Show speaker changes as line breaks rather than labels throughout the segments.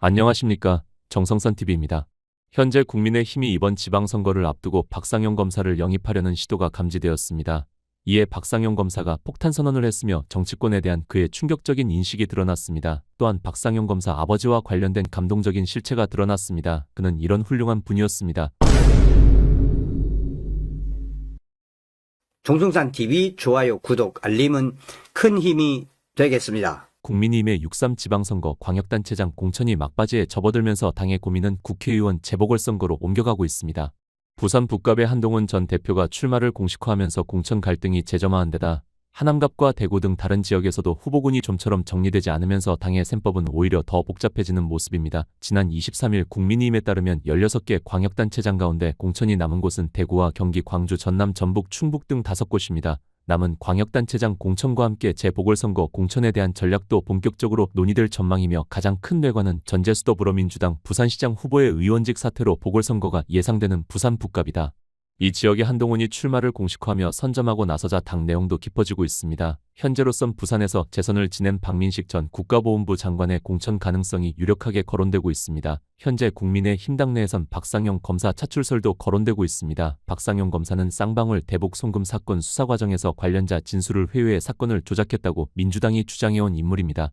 안녕하십니까. 정성선TV입니다. 현재 국민의힘이 이번 지방선거를 앞두고 박상영 검사를 영입하려는 시도가 감지되었습니다. 이에 박상영 검사가 폭탄 선언을 했으며 정치권에 대한 그의 충격적인 인식이 드러났습니다. 또한 박상영 검사 아버지와 관련된 감동적인 실체가 드러났습니다. 그는 이런 훌륭한 분이었습니다.
정성산TV 좋아요, 구독, 알림은 큰 힘이 되겠습니다.
국민의힘의 6.3 지방선거 광역단체장 공천이 막바지에 접어들면서 당의 고민은 국회의원 재보궐선거로 옮겨가고 있습니다. 부산 북갑의 한동훈 전 대표가 출마를 공식화하면서 공천 갈등이 재점화한 데다 하남갑과 대구 등 다른 지역에서도 후보군이 좀처럼 정리되지 않으면서 당의 셈법은 오히려 더 복잡해지는 모습입니다. 지난 23일 국민의힘에 따르면 16개 광역단체장 가운데 공천이 남은 곳은 대구와 경기, 광주, 전남, 전북, 충북 등 5곳입니다. 남은 광역단체장 공천과 함께 재보궐선거 공천에 대한 전략도 본격적으로 논의될 전망이며 가장 큰 뇌관은 전재수 더불어민주당 부산시장 후보의 의원직 사퇴로 보궐선거가 예상되는 부산 북갑이다. 이 지역에 한동훈이 출마를 공식화하며 선점하고 나서자 당 내용도 깊어지고 있습니다. 현재로선 부산에서 재선을 지낸 박민식 전 국가보훈부 장관의 공천 가능성이 유력하게 거론되고 있습니다. 현재 국민의힘 당내에선 박상영 검사 차출설도 거론되고 있습니다. 박상영 검사는 쌍방울 대북 송금 사건 수사 과정에서 관련자 진술을 회유해 사건을 조작했다고 민주당이 주장해온 인물입니다.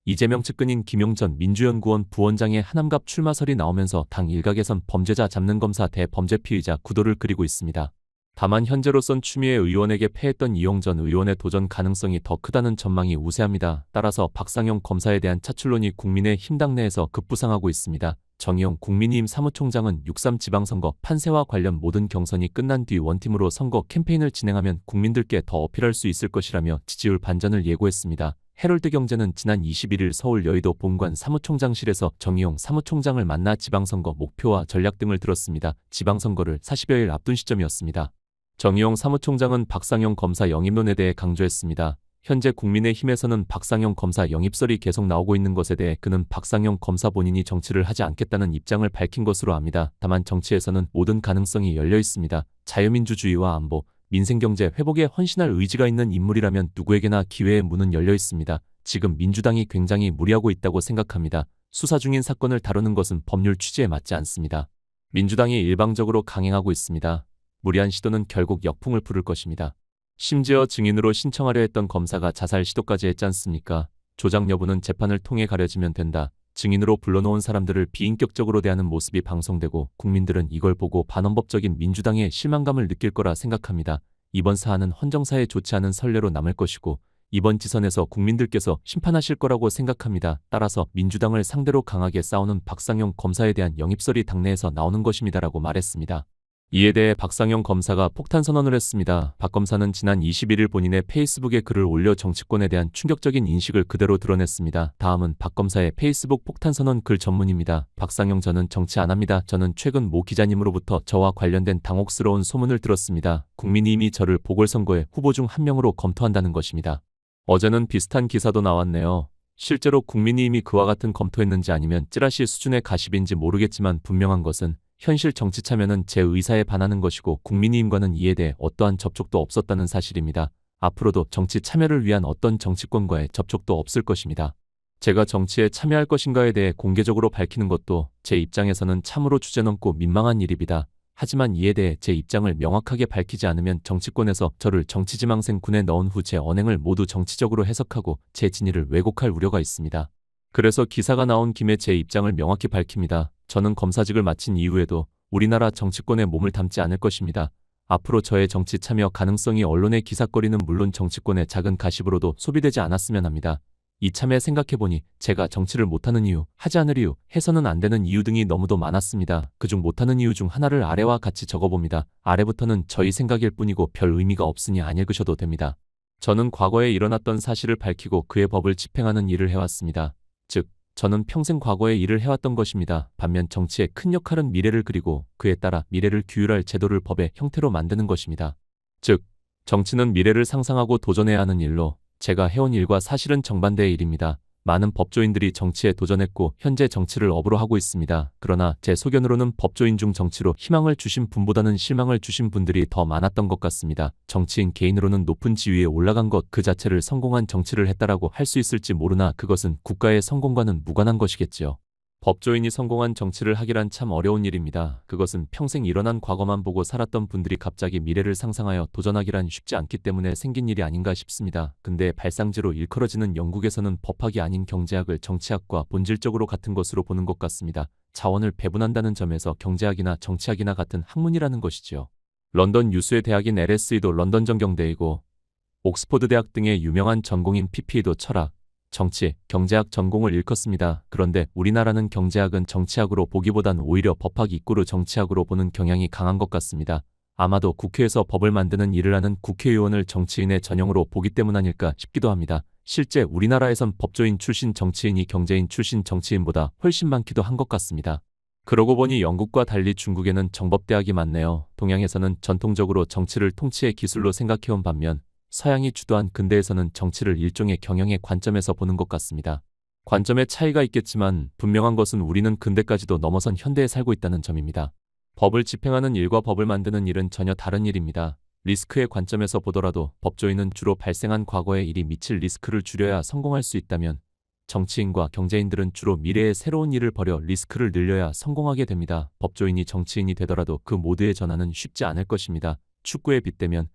이재명 측근인 김용전 민주연구원 부원장의 하남갑 출마설이 나오면서 당 일각에선 범죄자 잡는 검사 대범죄 피의자 구도를 그리고 있습니다. 다만 현재로선 추미애 의원에게 패했던 이용 전 의원의 도전 가능성이 더 크다는 전망이 우세합니다. 따라서 박상영 검사에 대한 차출론이 국민의힘 당내에서 급부상하고 있습니다. 정의용 국민의힘 사무총장은 6.3 지방선거 판세와 관련 모든 경선이 끝난 뒤 원팀으로 선거 캠페인을 진행하면 국민들께 더 어필할 수 있을 것이라며 지지율 반전을 예고했습니다. 헤럴드경제는 지난 21일 서울 여의도 본관 사무총장실에서 정의용 사무총장을 만나 지방선거 목표와 전략 등을 들었습니다. 지방선거를 40여일 앞둔 시점이었습니다. 정의용 사무총장은 박상영 검사 영입론에 대해 강조했습니다. 현재 국민의힘에서는 박상영 검사 영입설이 계속 나오고 있는 것에 대해 그는 박상영 검사 본인이 정치를 하지 않겠다는 입장을 밝힌 것으로 압니다. 다만 정치에서는 모든 가능성이 열려 있습니다. 자유민주주의와 안보, 민생경제 회복에 헌신할 의지가 있는 인물이라면 누구에게나 기회의 문은 열려 있습니다. 지금 민주당이 굉장히 무리하고 있다고 생각합니다. 수사 중인 사건을 다루는 것은 법률 취지에 맞지 않습니다. 민주당이 일방적으로 강행하고 있습니다. 무리한 시도는 결국 역풍을 부를 것입니다. 심지어 증인으로 신청하려 했던 검사가 자살 시도까지 했지 않습니까? 조작 여부는 재판을 통해 가려지면 된다. 증인으로 불러놓은 사람들을 비인격적으로 대하는 모습이 방송되고 국민들은 이걸 보고 반헌법적인 민주당의 실망감을 느낄 거라 생각합니다. 이번 사안은 헌정사에 좋지 않은 선례로 남을 것이고 이번 지선에서 국민들께서 심판하실 거라고 생각합니다. 따라서 민주당을 상대로 강하게 싸우는 박상영 검사에 대한 영입설이 당내에서 나오는 것입니다라고 말했습니다. 이에 대해 박상영 검사가 폭탄 선언을 했습니다. 박 검사는 지난 21일 본인의 페이스북에 글을 올려 정치권에 대한 충격적인 인식을 그대로 드러냈습니다. 다음은 박 검사의 페이스북 폭탄 선언 글 전문입니다. 박상영 저는 정치 안 합니다. 저는 최근 모 기자님으로부터 저와 관련된 당혹스러운 소문을 들었습니다. 국민의힘이 저를 보궐선거에 후보 중 한 명으로 검토한다는 것입니다. 어제는 비슷한 기사도 나왔네요. 실제로 국민의힘이 그와 같은 검토했는지 아니면 찌라시 수준의 가십인지 모르겠지만 분명한 것은 현실 정치 참여는 제 의사에 반하는 것이고 국민의힘과는 이에 대해 어떠한 접촉도 없었다는 사실입니다. 앞으로도 정치 참여를 위한 어떤 정치권과의 접촉도 없을 것입니다. 제가 정치에 참여할 것인가에 대해 공개적으로 밝히는 것도 제 입장에서는 참으로 주제넘고 민망한 일입니다. 하지만 이에 대해 제 입장을 명확하게 밝히지 않으면 정치권에서 저를 정치지망생 군에 넣은 후 제 언행을 모두 정치적으로 해석하고 제 진위를 왜곡할 우려가 있습니다. 그래서 기사가 나온 김에 제 입장을 명확히 밝힙니다. 저는 검사직을 마친 이후에도 우리나라 정치권에 몸을 담지 않을 것입니다. 앞으로 저의 정치 참여 가능성이 언론의 기사거리는 물론 정치권의 작은 가십으로도 소비되지 않았으면 합니다. 이참에 생각해보니 제가 정치를 못하는 이유, 하지 않을 이유, 해서는 안 되는 이유 등이 너무도 많았습니다. 그중 못하는 이유 중 하나를 아래와 같이 적어봅니다. 아래부터는 저희 생각일 뿐이고 별 의미가 없으니 안 읽으셔도 됩니다. 저는 과거에 일어났던 사실을 밝히고 그의 법을 집행하는 일을 해왔습니다. 즉, 저는 평생 과거의 일을 해왔던 것입니다. 반면 정치의 큰 역할은 미래를 그리고 그에 따라 미래를 규율할 제도를 법의 형태로 만드는 것입니다. 즉, 정치는 미래를 상상하고 도전해야 하는 일로 제가 해온 일과 사실은 정반대의 일입니다. 많은 법조인들이 정치에 도전했고 현재 정치를 업으로 하고 있습니다. 그러나 제 소견으로는 법조인 중 정치로 희망을 주신 분보다는 실망을 주신 분들이 더 많았던 것 같습니다. 정치인 개인으로는 높은 지위에 올라간 것 그 자체를 성공한 정치를 했다라고 할 수 있을지 모르나 그것은 국가의 성공과는 무관한 것이겠지요. 법조인이 성공한 정치를 하기란 참 어려운 일입니다. 그것은 평생 일어난 과거만 보고 살았던 분들이 갑자기 미래를 상상하여 도전하기란 쉽지 않기 때문에 생긴 일이 아닌가 싶습니다. 근데 발상지로 일컬어지는 영국에서는 법학이 아닌 경제학을 정치학과 본질적으로 같은 것으로 보는 것 같습니다. 자원을 배분한다는 점에서 경제학이나 정치학이나 같은 학문이라는 것이지요. 런던 유수의 대학인 LSE도 런던 전경대이고 옥스퍼드 대학 등의 유명한 전공인 PP도 철학, 정치, 경제학 전공을 일컫습니다. 그런데 우리나라는 경제학은 정치학으로 보기보단 오히려 법학 이꼬르 정치학으로 보는 경향이 강한 것 같습니다. 아마도 국회에서 법을 만드는 일을 하는 국회의원을 정치인의 전형으로 보기 때문 아닐까 싶기도 합니다. 실제 우리나라에선 법조인 출신 정치인이 경제인 출신 정치인보다 훨씬 많기도 한 것 같습니다. 그러고 보니 영국과 달리 중국에는 정법대학이 많네요. 동양에서는 전통적으로 정치를 통치의 기술로 생각해온 반면 서양이 주도한 근대에서는 정치를 일종의 경영의 관점에서 보는 것 같습니다. 관점의 차이가 있겠지만 분명한 것은 우리는 근대까지도 넘어선 현대에 살고 있다는 점입니다. 법을 집행하는 일과 법을 만드는 일은 전혀 다른 일입니다. 리스크의 관점에서 보더라도 법조인은 주로 발생한 과거의 일이 미칠 리스크를 줄여야 성공할 수 있다면 정치인과 경제인들은 주로 미래의 새로운 일을 벌여 리스크를 늘려야 성공하게 됩니다. 법조인이 정치인이 되더라도 그 모두의 전환은 쉽지 않을 것입니다. 축구에 빗대면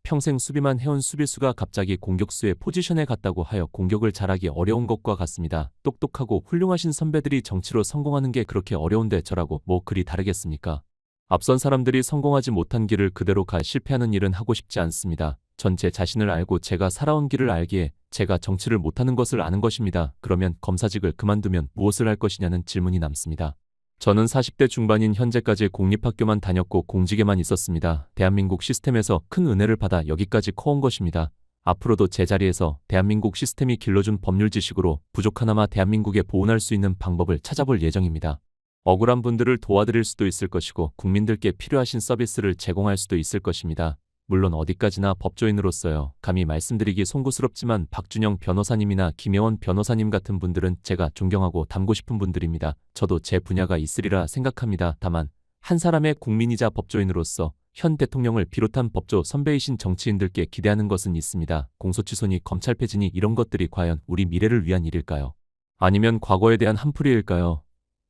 평생 수비만 해온 수비수가 갑자기 공격수의 포지션에 갔다고 하여 공격을 잘하기 어려운 것과 같습니다. 똑똑하고 훌륭하신 선배들이 정치로 성공하는 게 그렇게 어려운데 저라고 뭐 그리 다르겠습니까? 앞선 사람들이 성공하지 못한 길을 그대로 가 실패하는 일은 하고 싶지 않습니다. 전 제 자신을 알고 제가 살아온 길을 알기에 제가 정치를 못하는 것을 아는 것입니다. 그러면 검사직을 그만두면 무엇을 할 것이냐는 질문이 남습니다. 저는 40대 중반인 현재까지 공립학교만 다녔고 공직에만 있었습니다. 대한민국 시스템에서 큰 은혜를 받아 여기까지 커온 것입니다. 앞으로도 제 자리에서 대한민국 시스템이 길러준 법률 지식으로 부족하나마 대한민국에 보온할 수 있는 방법을 찾아볼 예정입니다. 억울한 분들을 도와드릴 수도 있을 것이고 국민들께 필요하신 서비스를 제공할 수도 있을 것입니다. 물론 어디까지나 법조인으로서요. 감히 말씀드리기 송구스럽지만 박준영 변호사님이나 김혜원 변호사님 같은 분들은 제가 존경하고 닮고 싶은 분들입니다. 저도 제 분야가 있으리라 생각합니다. 다만 한 사람의 국민이자 법조인으로서 현 대통령을 비롯한 법조 선배이신 정치인들께 기대하는 것은 있습니다. 공소취소니 검찰 폐지니 이런 것들이 과연 우리 미래를 위한 일일까요? 아니면 과거에 대한 한풀이일까요?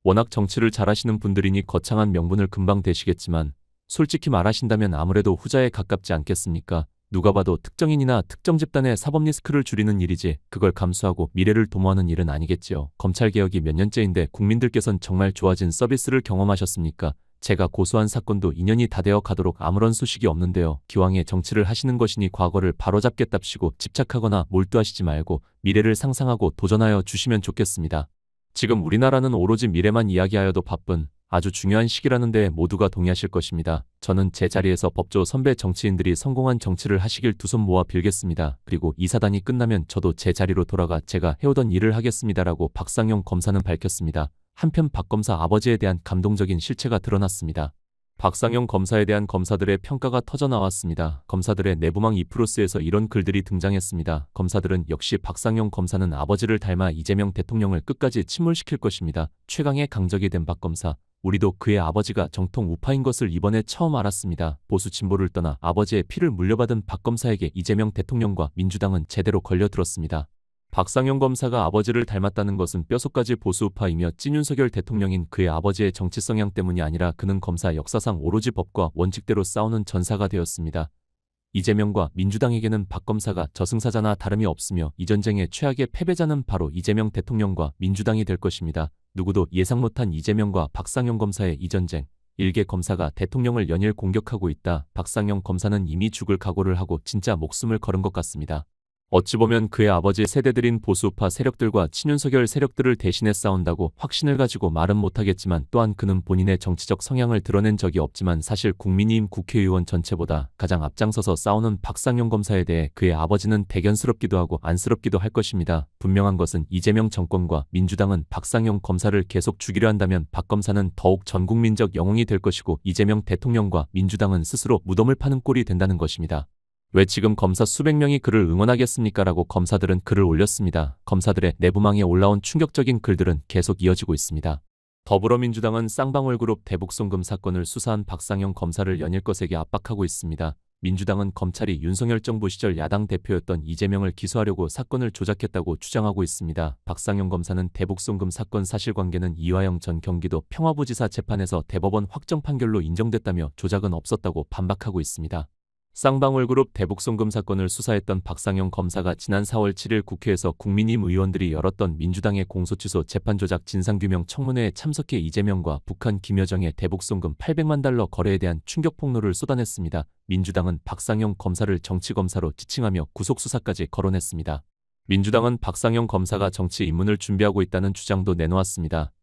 워낙 정치를 잘하시는 분들이니 거창한 명분을 금방 대시겠지만 솔직히 말하신다면 아무래도 후자에 가깝지 않겠습니까? 누가 봐도 특정인이나 특정 집단의 사법 리스크를 줄이는 일이지 그걸 감수하고 미래를 도모하는 일은 아니겠지요. 검찰개혁이 몇 년째인데 국민들께선 정말 좋아진 서비스를 경험하셨습니까? 제가 고소한 사건도 2년이 다 되어 가도록 아무런 소식이 없는데요. 기왕에 정치를 하시는 것이니 과거를 바로잡겠답시고 집착하거나 몰두하시지 말고 미래를 상상하고 도전하여 주시면 좋겠습니다. 지금 우리나라는 오로지 미래만 이야기하여도 바쁜 아주 중요한 시기라는 데 모두가 동의하실 것입니다. 저는 제 자리에서 법조 선배 정치인들이 성공한 정치를 하시길 두 손 모아 빌겠습니다. 그리고 이 사단이 끝나면 저도 제 자리로 돌아가 제가 해오던 일을 하겠습니다라고 박상용 검사는 밝혔습니다. 한편 박 검사 아버지에 대한 감동적인 실체가 드러났습니다. 박상용 검사에 대한 검사들의 평가가 터져나왔습니다. 검사들의 내부망 2%에서 이런 글들이 등장했습니다. 검사들은 역시 박상용 검사는 아버지를 닮아 이재명 대통령을 끝까지 침몰시킬 것입니다. 최강의 강적이 된 박 검사. 우리도 그의 아버지가 정통 우파인 것을 이번에 처음 알았습니다. 보수 진보를 떠나 아버지의 피를 물려받은 박 검사에게 이재명 대통령과 민주당은 제대로 걸려들었습니다. 박상용 검사가 아버지를 닮았다는 것은 뼈속까지 보수우파이며 찐윤석열 대통령인 그의 아버지의 정치 성향 때문이 아니라 그는 검사 역사상 오로지 법과 원칙대로 싸우는 전사가 되었습니다. 이재명과 민주당에게는 박 검사가 저승사자나 다름이 없으며 이 전쟁의 최악의 패배자는 바로 이재명 대통령과 민주당이 될 것입니다. 누구도 예상 못한 이재명과 박상용 검사의 이 전쟁. 일개 검사가 대통령을 연일 공격하고 있다. 박상용 검사는 이미 죽을 각오를 하고 진짜 목숨을 걸은 것 같습니다. 어찌 보면 그의 아버지 세대들인 보수우파 세력들과 친윤석열 세력들을 대신해 싸운다고 확신을 가지고 말은 못하겠지만 또한 그는 본인의 정치적 성향을 드러낸 적이 없지만 사실 국민의힘 국회의원 전체보다 가장 앞장서서 싸우는 박상용 검사에 대해 그의 아버지는 대견스럽기도 하고 안쓰럽기도 할 것입니다. 분명한 것은 이재명 정권과 민주당은 박상용 검사를 계속 죽이려 한다면 박 검사는 더욱 전국민적 영웅이 될 것이고 이재명 대통령과 민주당은 스스로 무덤을 파는 꼴이 된다는 것입니다. 왜 지금 검사 수백 명이 그를 응원하겠습니까? 라고 검사들은 글을 올렸습니다. 검사들의 내부망에 올라온 충격적인 글들은 계속 이어지고 있습니다. 더불어민주당은 쌍방울그룹 대북송금 사건을 수사한 박상용 검사를 연일것에게 압박하고 있습니다. 민주당은 검찰이 윤석열 정부 시절 야당 대표였던 이재명을 기소하려고 사건을 조작했다고 주장하고 있습니다. 박상영 검사는 대북송금 사건 사실관계는 이화영 전 경기도 평화부지사 재판에서 대법원 확정 판결로 인정됐다며 조작은 없었다고 반박하고 있습니다. 쌍방울그룹 대북송금 사건을 수사했던 박상영 검사가 지난 4월 7일 국회에서 국민의힘 의원들이 열었던 민주당의 공소취소 재판조작 진상규명 청문회에 참석해 이재명과 북한 김여정의 대북송금 800만 달러 거래에 대한 충격 폭로를 쏟아냈습니다. 민주당은 박상영 검사를 정치검사로 지칭하며 구속수사까지 거론했습니다. 민주당은 박상영 검사가 정치 입문을 준비하고 있다는 주장도 내놓았습니다.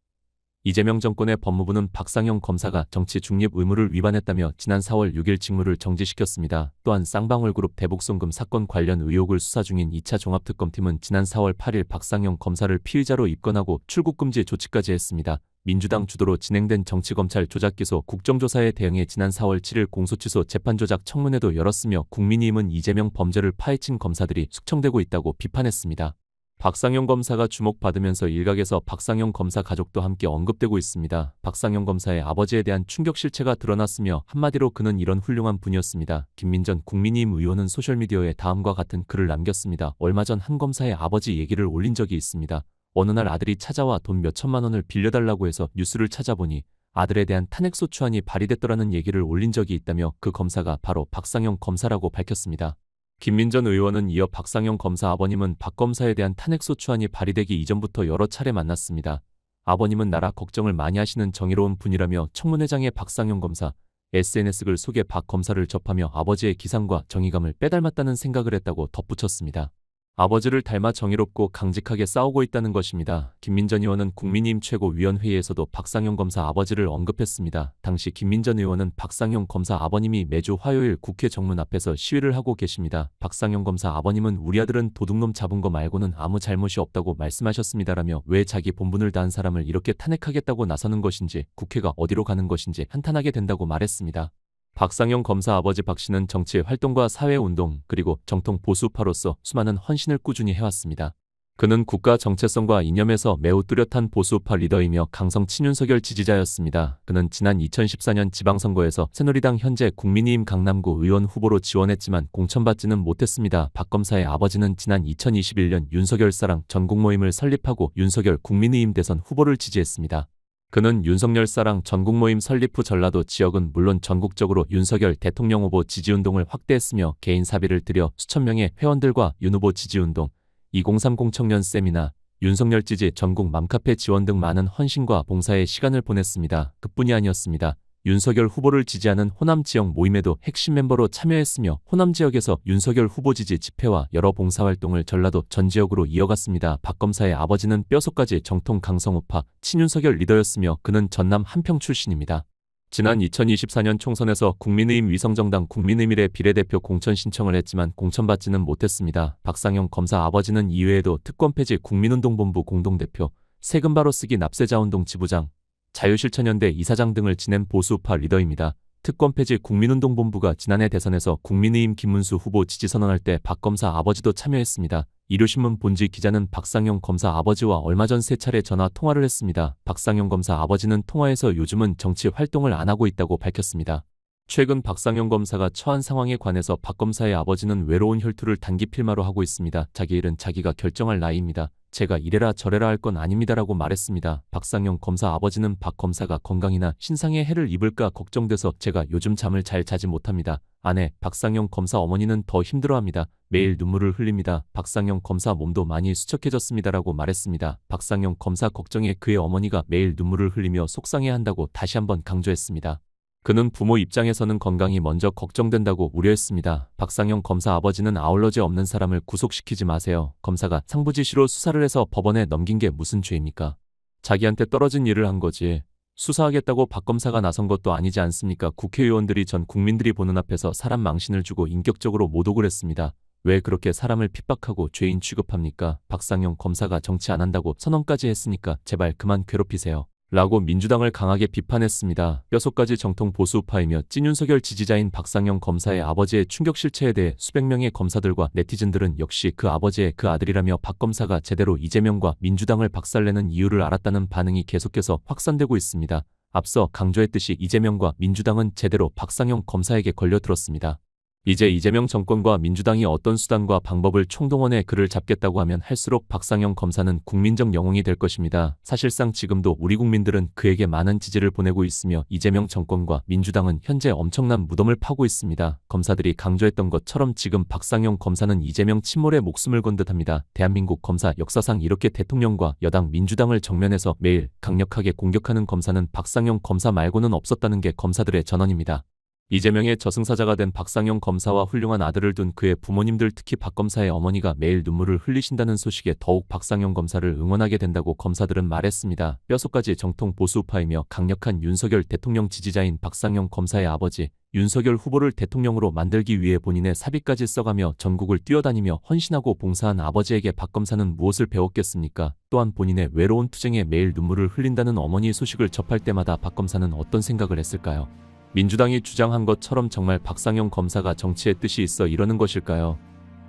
이재명 정권의 법무부는 박상영 검사가 정치 중립 의무를 위반했다며 지난 4월 6일 직무를 정지시켰습니다. 또한 쌍방울그룹 대북송금 사건 관련 의혹을 수사 중인 2차 종합특검팀은 지난 4월 8일 박상영 검사를 피의자로 입건하고 출국금지 조치까지 했습니다. 민주당 주도로 진행된 정치검찰 조작기소 국정조사에 대응해 지난 4월 7일 공소취소 재판조작 청문회도 열었으며 국민의힘은 이재명 범죄를 파헤친 검사들이 숙청되고 있다고 비판했습니다. 박상영 검사가 주목받으면서 일각에서 박상영 검사 가족도 함께 언급되고 있습니다. 박상영 검사의 아버지에 대한 충격 실체가 드러났으며 한마디로 그는 이런 훌륭한 분이었습니다. 김민전 국민의힘 의원은 소셜미디어에 다음과 같은 글을 남겼습니다. 얼마 전 한 검사의 아버지 얘기를 올린 적이 있습니다. 어느 날 아들이 찾아와 돈 몇천만 원을 빌려달라고 해서 뉴스를 찾아보니 아들에 대한 탄핵소추안이 발의됐더라는 얘기를 올린 적이 있다며 그 검사가 바로 박상영 검사라고 밝혔습니다. 김민전 의원은 이어 박상영 검사 아버님은 박 검사에 대한 탄핵소추안이 발의되기 이전부터 여러 차례 만났습니다. 아버님은 나라 걱정을 많이 하시는 정의로운 분이라며 청문회장의 박상영 검사 SNS 글 속에 박 검사를 접하며 아버지의 기상과 정의감을 빼닮았다는 생각을 했다고 덧붙였습니다. 아버지를 닮아 정의롭고 강직하게 싸우고 있다는 것입니다. 김민전 의원은 국민의힘 최고위원회의에서도 박상영 검사 아버지를 언급했습니다. 당시 김민전 의원은 박상영 검사 아버님이 매주 화요일 국회 정문 앞에서 시위를 하고 계십니다. 박상영 검사 아버님은 우리 아들은 도둑놈 잡은 거 말고는 아무 잘못이 없다고 말씀하셨습니다라며 왜 자기 본분을 다한 사람을 이렇게 탄핵하겠다고 나서는 것인지 국회가 어디로 가는 것인지 한탄하게 된다고 말했습니다. 박상영 검사 아버지 박 씨는 정치 활동과 사회운동 그리고 정통 보수파로서 수많은 헌신을 꾸준히 해왔습니다. 그는 국가 정체성과 이념에서 매우 뚜렷한 보수파 리더이며 강성 친윤석열 지지자였습니다. 그는 지난 2014년 지방선거에서 새누리당 현재 국민의힘 강남구 의원 후보로 지원했지만 공천받지는 못했습니다. 박 검사의 아버지는 지난 2021년 윤석열 사랑 전국모임을 설립하고 윤석열 국민의힘 대선 후보를 지지했습니다. 그는 윤석열 사랑 전국모임 설립 후 전라도 지역은 물론 전국적으로 윤석열 대통령 후보 지지운동을 확대했으며 개인 사비를 들여 수천 명의 회원들과 윤 후보 지지운동, 2030 청년 세미나, 윤석열 지지 전국 맘카페 지원 등 많은 헌신과 봉사의 시간을 보냈습니다. 그뿐이 아니었습니다. 윤석열 후보를 지지하는 호남 지역 모임에도 핵심 멤버로 참여했으며 호남 지역에서 윤석열 후보 지지 집회와 여러 봉사활동을 전라도 전 지역으로 이어갔습니다. 박 검사의 아버지는 뼛속까지 정통 강성우파 친윤석열 리더였으며 그는 전남 한평 출신입니다. 지난 2024년 총선에서 국민의힘 위성정당 국민의미래 비례대표 공천 신청을 했지만 공천받지는 못했습니다. 박상영 검사 아버지는 이외에도 특권 폐지 국민운동본부 공동대표, 세금 바로 쓰기 납세자운동 지부장, 자유실천연대 이사장 등을 지낸 보수우파 리더입니다. 특권 폐지 국민운동본부가 지난해 대선에서 국민의힘 김문수 후보 지지 선언할 때 박 검사 아버지도 참여했습니다. 일요신문 본지 기자는 박상영 검사 아버지와 얼마 전 3차례 전화 통화를 했습니다. 박상영 검사 아버지는 통화에서 요즘은 정치 활동을 안 하고 있다고 밝혔습니다. 최근 박상영 검사가 처한 상황에 관해서 박 검사의 아버지는 외로운 혈투를 단기 필마로 하고 있습니다. 자기 일은 자기가 결정할 나이입니다. 제가 이래라 저래라 할 건 아닙니다라고 말했습니다. 박상영 검사 아버지는 박 검사가 건강이나 신상에 해를 입을까 걱정돼서 제가 요즘 잠을 잘 자지 못합니다. 아내 박상영 검사 어머니는 더 힘들어합니다. 매일 눈물을 흘립니다. 박상영 검사 몸도 많이 수척해졌습니다라고 말했습니다. 박상영 검사 걱정에 그의 어머니가 매일 눈물을 흘리며 속상해한다고 다시 한번 강조했습니다. 그는 부모 입장에서는 건강이 먼저 걱정된다고 우려했습니다. 박상영 검사 아버지는 아울러지 없는 사람을 구속시키지 마세요. 검사가 상부지시로 수사를 해서 법원에 넘긴 게 무슨 죄입니까? 자기한테 떨어진 일을 한 거지. 수사하겠다고 박 검사가 나선 것도 아니지 않습니까? 국회의원들이 전 국민들이 보는 앞에서 사람 망신을 주고 인격적으로 모독을 했습니다. 왜 그렇게 사람을 핍박하고 죄인 취급합니까? 박상영 검사가 정치 안 한다고 선언까지 했으니까 제발 그만 괴롭히세요. 라고 민주당을 강하게 비판했습니다. 뼛속까지 정통 보수파이며 찐윤석열 지지자인 박상영 검사의 아버지의 충격 실체에 대해 수백 명의 검사들과 네티즌들은 역시 그 아버지의 그 아들이라며 박 검사가 제대로 이재명과 민주당을 박살내는 이유를 알았다는 반응이 계속해서 확산되고 있습니다. 앞서 강조했듯이 이재명과 민주당은 제대로 박상영 검사에게 걸려들었습니다. 이제 이재명 정권과 민주당이 어떤 수단과 방법을 총동원해 그를 잡겠다고 하면 할수록 박상영 검사는 국민적 영웅이 될 것입니다. 사실상 지금도 우리 국민들은 그에게 많은 지지를 보내고 있으며 이재명 정권과 민주당은 현재 엄청난 무덤을 파고 있습니다. 검사들이 강조했던 것처럼 지금 박상영 검사는 이재명 침몰에 목숨을 건 듯합니다. 대한민국 검사 역사상 이렇게 대통령과 여당 민주당을 정면에서 매일 강력하게 공격하는 검사는 박상영 검사 말고는 없었다는 게 검사들의 전언입니다. 이재명의 저승사자가 된 박상영 검사와 훌륭한 아들을 둔 그의 부모님들, 특히 박 검사의 어머니가 매일 눈물을 흘리신다는 소식에 더욱 박상영 검사를 응원하게 된다고 검사들은 말했습니다. 뼛속까지 정통 보수우파이며 강력한 윤석열 대통령 지지자인 박상영 검사의 아버지 윤석열 후보를 대통령으로 만들기 위해 본인의 사비까지 써가며 전국을 뛰어다니며 헌신하고 봉사한 아버지에게 박 검사는 무엇을 배웠겠습니까? 또한 본인의 외로운 투쟁에 매일 눈물을 흘린다는 어머니의 소식을 접할 때마다 박 검사는 어떤 생각을 했을까요? 민주당이 주장한 것처럼 정말 박상영 검사가 정치의 뜻이 있어 이러는 것일까요?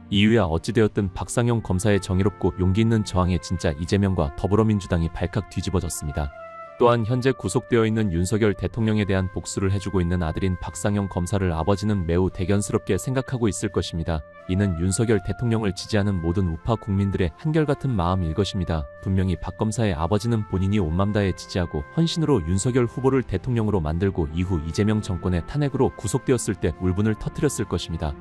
이유야 어찌되었든 박상영 검사의 정의롭고 용기 있는 저항에 진짜 이재명과 더불어민주당이 발칵 뒤집어졌습니다. 또한 현재 구속되어 있는 윤석열 대통령에 대한 복수를 해주고 있는 아들인 박상영 검사를 아버지는 매우 대견스럽게 생각하고 있을 것입니다. 이는 윤석열 대통령을 지지하는 모든 우파 국민들의 한결같은 마음일 것입니다. 분명히 박 검사의 아버지는 본인이 온맘 다해 지지하고 헌신으로 윤석열 후보를 대통령으로 만들고 이후 이재명 정권의 탄핵으로 구속되었을 때 울분을 터뜨렸을 것입니다.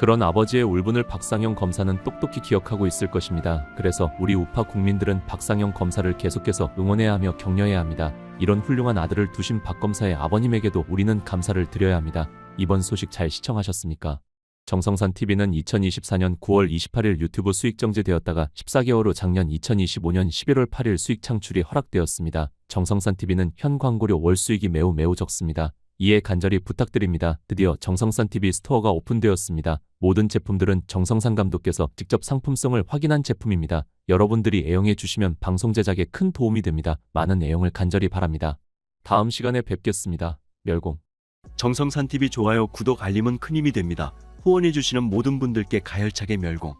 그런 아버지의 울분을 박상영 검사는 똑똑히 기억하고 있을 것입니다. 그래서 우리 우파 국민들은 박상영 검사를 계속해서 응원해야 하며 격려해야 합니다. 이런 훌륭한 아들을 두신 박 검사의 아버님에게도 우리는 감사를 드려야 합니다. 이번 소식 잘 시청하셨습니까? 정성산TV는 2024년 9월 28일 유튜브 수익 정지되었다가 14개월 후 작년 2025년 11월 8일 수익 창출이 허락되었습니다. 정성산TV는 현 광고료 월 수익이 매우 적습니다. 이해 간절히 부탁드립니다. 드디어 정성산TV 스토어가 오픈되었습니다. 모든 제품들은 정성산 감독께서 직접 상품성을 확인한 제품입니다. 여러분들이 애용해 주시면 방송 제작에 큰 도움이 됩니다. 많은 애용을 간절히 바랍니다. 다음 시간에 뵙겠습니다. 멸공.
정성산TV 좋아요, 구독, 알림은 큰 힘이 됩니다. 후원해 주시는 모든 분들께 가열차게 멸공.